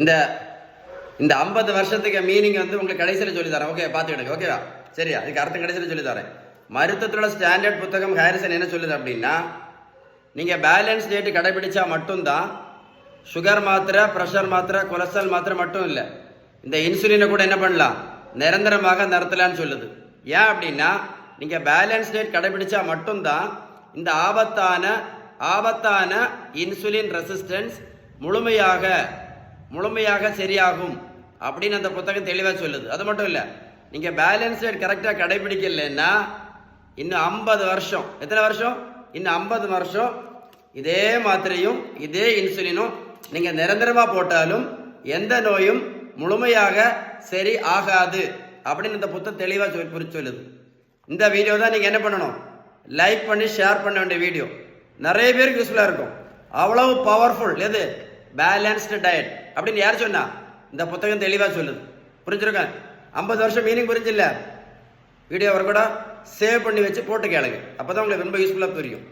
இந்த இந்த 50 வருஷத்துக்கு மீனிங் வந்து உங்களுக்கு கடைசியில் சொல்லி தரேன். ஓகே, பார்த்துக்கிடுங்க. ஓகேவா? சரியா? இதுக்கு அர்த்தம் கடைசியில் சொல்லி தரேன். மருத்துவத்தோட ஸ்டாண்டர்ட் புத்தகம் ஹாரிசன் என்ன சொல்லுது அப்படின்னா, நீங்கள் பேலன்ஸ் டேட்டு கடைபிடிச்சா மட்டும்தான் சுகர் மாத்திரை, ப்ரெஷர் மாத்திரை, கொலஸ்ட்ரால் மாத்திரை மட்டும் இல்லை, இந்த இன்சுலினை கூட என்ன பண்ணலாம், நிரந்தரமாக நிறுத்தலான்னு சொல்லுது. ஏன் அப்படின்னா, நீங்கள் பேலன்ஸ் டேட் கடைபிடிச்சா மட்டும்தான் இந்த ஆபத்தான இன்சுலின் ரெசிஸ்டன்ஸ் முழுமையாக சரியாகும் அப்படின்னு அந்த புத்தகம் தெளிவாக சொல்லுது. அது மட்டும் இல்லை, நீங்கள் பேலன்ஸ் டேட் கரெக்டாக கடைபிடிக்கலைன்னா இன்னும் 50 வருஷம், எத்தனை வருஷம்? இன்னும் 50 வருஷம் இதே மாத்திரையும் இதே இன்சுலினும் நீங்கள் நிரந்தரமாக போட்டாலும் எந்த நோயும் முழுமையாக சரி ஆகாது அப்படின்னு இந்த புத்தகம் தெளிவாக சொல்லுது. இந்த வீடியோ தான் நீங்கள் என்ன பண்ணணும், லைக் பண்ணி ஷேர் பண்ண வேண்டிய வீடியோ. நிறைய பேருக்கு யூஸ்ஃபுல்லாக இருக்கும். அவ்வளவு பவர்ஃபுல் எது, பேலன்ஸ்டு டயட் அப்படின்னு யார் சொன்னா? இந்த புத்தகம் தெளிவாக சொல்லுது. புரிஞ்சிருக்கேன்? 50 வருஷம் மீனிங் புரிஞ்சில்ல? வீடியோ வர கூட சேவ் பண்ணி வச்சு போட்டு கேளுங்க. அப்போ தான் உங்களுக்கு ரொம்ப யூஸ்ஃபுல்லாக புரியும்.